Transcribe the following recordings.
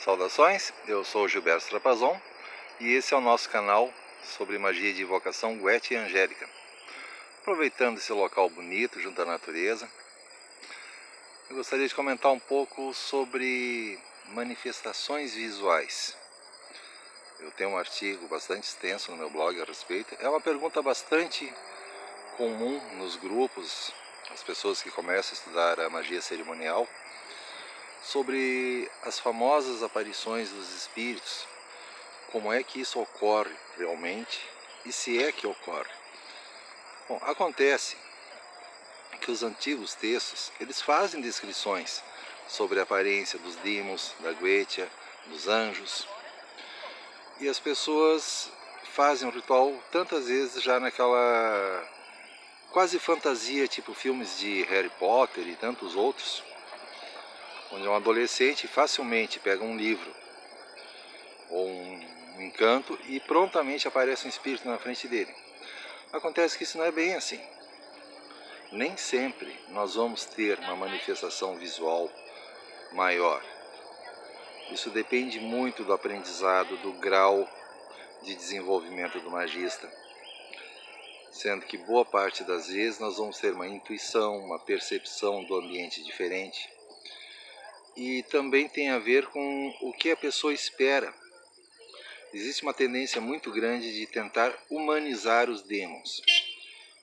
Saudações, eu sou Gilberto Trapazon e esse é o nosso canal sobre magia de invocação Goetia e Angélica. Aproveitando esse local bonito junto à natureza, eu gostaria de comentar um pouco sobre manifestações visuais. Eu tenho um artigo bastante extenso no meu blog a respeito. É uma pergunta bastante comum nos grupos, as pessoas que começam a estudar a magia cerimonial, sobre as famosas aparições dos espíritos, como é que isso ocorre realmente e se é que ocorre. Bom, acontece que os antigos textos, eles fazem descrições sobre a aparência dos demons, da Goetia, dos anjos, e as pessoas fazem o ritual tantas vezes já naquela quase fantasia, tipo filmes de Harry Potter e tantos outros, onde um adolescente facilmente pega um livro ou um encanto e prontamente aparece um espírito na frente dele. Acontece que isso não é bem assim. Nem sempre nós vamos ter uma manifestação visual maior. Isso depende muito do aprendizado, do grau de desenvolvimento do magista, sendo que boa parte das vezes nós vamos ter uma intuição, uma percepção do ambiente diferente. E também tem a ver com o que a pessoa espera. Existe uma tendência muito grande de tentar humanizar os demons.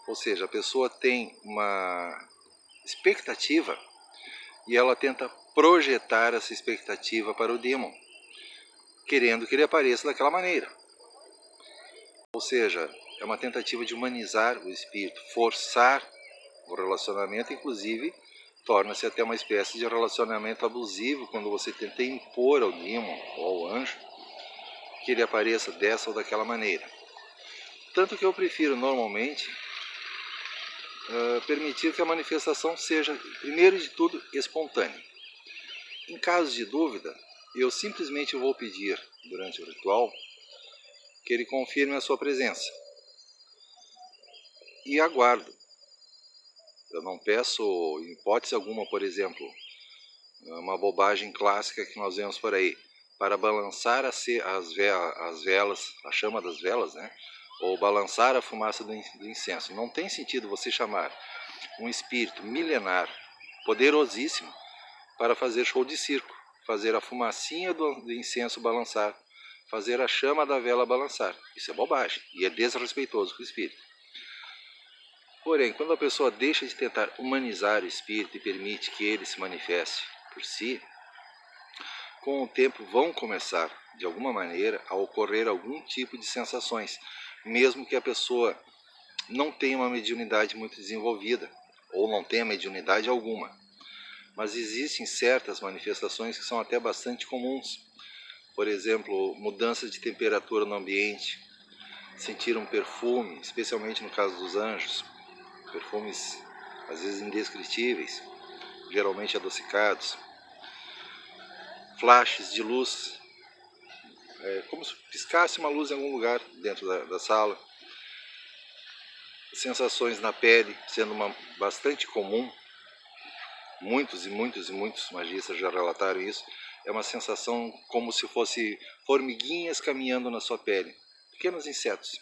Ou seja, a pessoa tem uma expectativa e ela tenta projetar essa expectativa para o demon, querendo que ele apareça daquela maneira. Ou seja, é uma tentativa de humanizar o espírito, forçar o relacionamento, inclusive torna-se até uma espécie de relacionamento abusivo quando você tenta impor ao demon ou ao anjo que ele apareça dessa ou daquela maneira. Tanto que eu prefiro normalmente permitir que a manifestação seja, primeiro de tudo, espontânea. Em caso de dúvida, eu simplesmente vou pedir durante o ritual que ele confirme a sua presença. E aguardo. Eu não peço, em hipótese alguma, por exemplo, uma bobagem clássica que nós vemos por aí, para balançar as velas, a chama das velas, né? Ou balançar a fumaça do incenso. Não tem sentido você chamar um espírito milenar, poderosíssimo, para fazer show de circo, fazer a fumacinha do incenso balançar, fazer a chama da vela balançar. Isso é bobagem e é desrespeitoso com o espírito. Porém, quando a pessoa deixa de tentar humanizar o espírito e permite que ele se manifeste por si, com o tempo vão começar, de alguma maneira, a ocorrer algum tipo de sensações, mesmo que a pessoa não tenha uma mediunidade muito desenvolvida, ou não tenha mediunidade alguma. Mas existem certas manifestações que são até bastante comuns. Por exemplo, mudança de temperatura no ambiente, sentir um perfume, especialmente no caso dos anjos, perfumes às vezes indescritíveis, geralmente adocicados, flashes de luz, como se piscasse uma luz em algum lugar dentro da sala, sensações na pele, sendo bastante comum, muitos magistas já relataram isso, é uma sensação como se fosse formiguinhas caminhando na sua pele, pequenos insetos,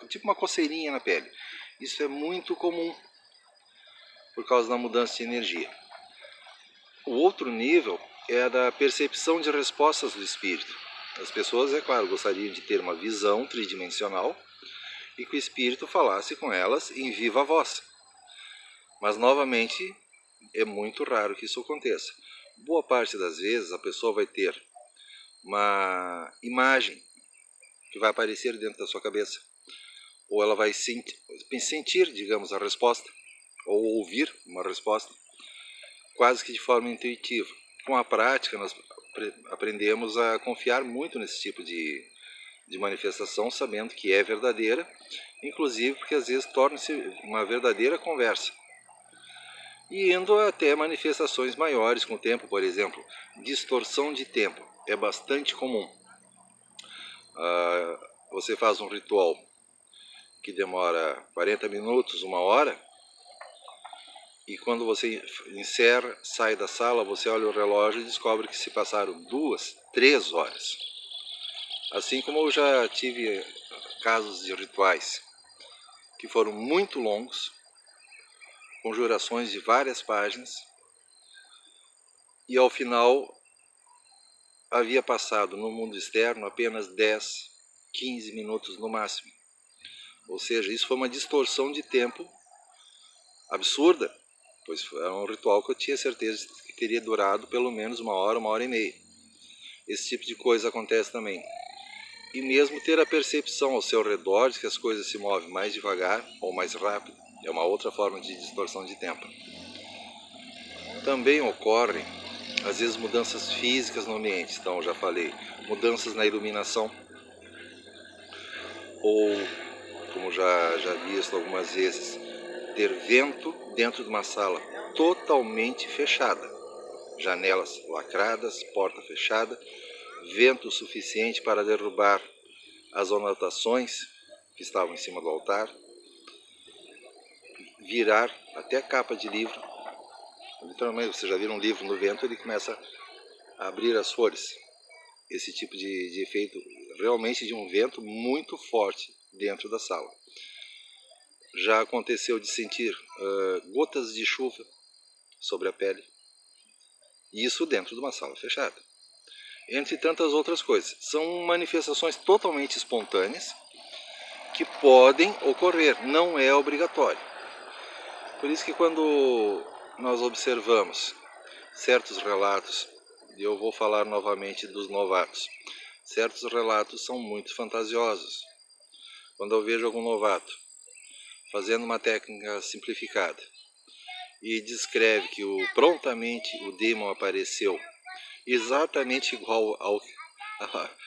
tipo uma coceirinha na pele. Isso é muito comum por causa da mudança de energia. O outro nível é a da percepção de respostas do espírito. As pessoas, é claro, gostariam de ter uma visão tridimensional e que o espírito falasse com elas em viva voz. Mas, novamente, é muito raro que isso aconteça. Boa parte das vezes a pessoa vai ter uma imagem que vai aparecer dentro da sua cabeça. Ou ela vai sentir, digamos, a resposta, ou ouvir uma resposta, quase que de forma intuitiva. Com a prática, nós aprendemos a confiar muito nesse tipo de manifestação, sabendo que é verdadeira, inclusive porque às vezes torna-se uma verdadeira conversa. E indo até manifestações maiores com o tempo, por exemplo, distorção de tempo, é bastante comum. Você faz um ritual que demora 40 minutos, 1 hora, e quando você encerra, sai da sala, você olha o relógio e descobre que se passaram 2, 3 horas. Assim como eu já tive casos de rituais que foram muito longos, conjurações de várias páginas, e ao final havia passado no mundo externo apenas 10, 15 minutos no máximo. Ou seja, isso foi uma distorção de tempo absurda, pois era um ritual que eu tinha certeza que teria durado pelo menos 1 hora e meia. Esse tipo de coisa acontece também. E mesmo ter a percepção ao seu redor de que as coisas se movem mais devagar ou mais rápido, é uma outra forma de distorção de tempo. Também ocorrem, às vezes, mudanças físicas no ambiente. Então, já falei, mudanças na iluminação, ou, como já visto algumas vezes, ter vento dentro de uma sala totalmente fechada. Janelas lacradas, porta fechada, vento suficiente para derrubar as anotações que estavam em cima do altar, virar até capa de livro. Literalmente, você já vira um livro no vento, ele começa a abrir as folhas. Esse tipo de efeito realmente de um vento muito forte dentro da sala. Já aconteceu de sentir gotas de chuva sobre a pele, isso dentro de uma sala fechada. Entre tantas outras coisas. São manifestações totalmente espontâneas que podem ocorrer, não é obrigatório. Por isso que quando nós observamos certos relatos, e eu vou falar novamente dos novatos, certos relatos são muito fantasiosos. Quando eu vejo algum novato fazendo uma técnica simplificada e descreve que prontamente o demon apareceu exatamente igual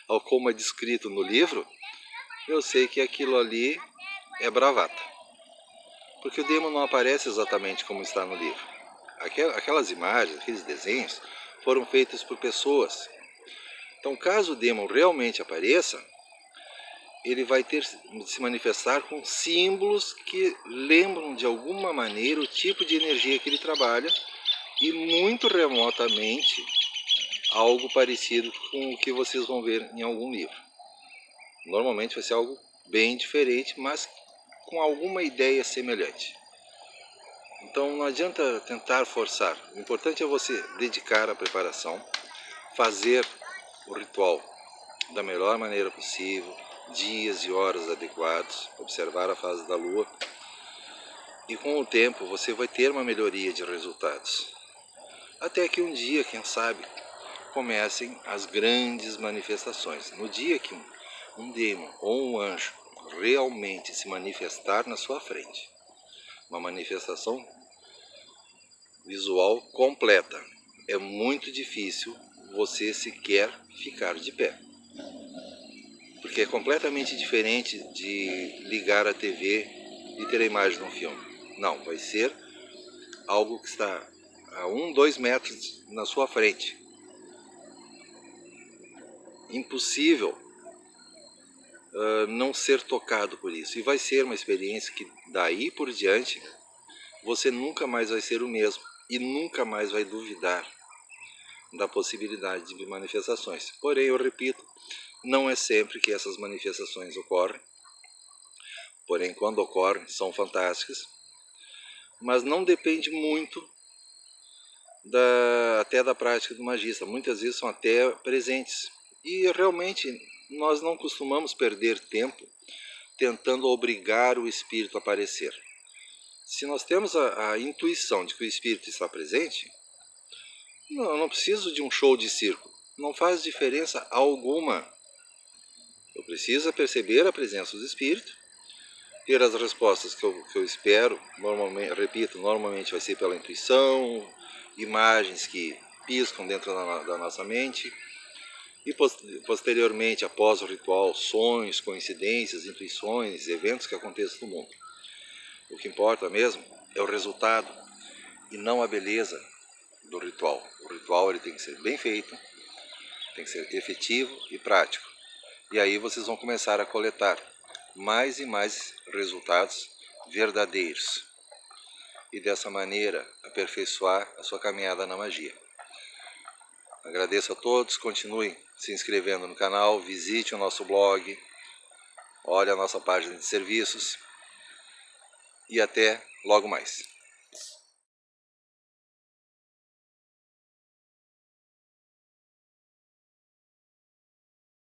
ao como é descrito no livro, eu sei que aquilo ali é bravata. Porque o demon não aparece exatamente como está no livro. Aquelas imagens, aqueles desenhos foram feitos por pessoas. Então, caso o demon realmente apareça, ele vai ter de se manifestar com símbolos que lembram de alguma maneira o tipo de energia que ele trabalha e muito remotamente algo parecido com o que vocês vão ver em algum livro. Normalmente vai ser algo bem diferente, mas com alguma ideia semelhante. Então não adianta tentar forçar. O importante é você dedicar a preparação, fazer o ritual da melhor maneira possível, dias e horas adequados, observar a fase da lua, e com o tempo você vai ter uma melhoria de resultados. Até que um dia, quem sabe, comecem as grandes manifestações. No dia que um demon ou um anjo realmente se manifestar na sua frente, uma manifestação visual completa, é muito difícil você sequer ficar de pé. Porque é completamente diferente de ligar a TV e ter a imagem de um filme. Não, vai ser algo que está a 1, 2 metros na sua frente. Impossível não ser tocado por isso. E vai ser uma experiência que daí por diante você nunca mais vai ser o mesmo e nunca mais vai duvidar da possibilidade de manifestações. Porém, eu repito, não é sempre que essas manifestações ocorrem. Porém, quando ocorrem, são fantásticas. Mas não depende muito até da prática do magista. Muitas vezes são até presentes. E realmente nós não costumamos perder tempo tentando obrigar o espírito a aparecer. Se nós temos a intuição de que o espírito está presente, eu não preciso de um show de circo. Não faz diferença alguma. Eu preciso perceber a presença do espírito, ter as respostas que eu espero. Normalmente, repito, normalmente vai ser pela intuição, imagens que piscam dentro da nossa mente. E posteriormente, após o ritual, sonhos, coincidências, intuições, eventos que aconteçam no mundo. O que importa mesmo é o resultado e não a beleza do ritual. O ritual ele tem que ser bem feito, tem que ser efetivo e prático. E aí vocês vão começar a coletar mais e mais resultados verdadeiros. E dessa maneira aperfeiçoar a sua caminhada na magia. Agradeço a todos, continuem se inscrevendo no canal, visite o nosso blog, olhe a nossa página de serviços e até logo mais.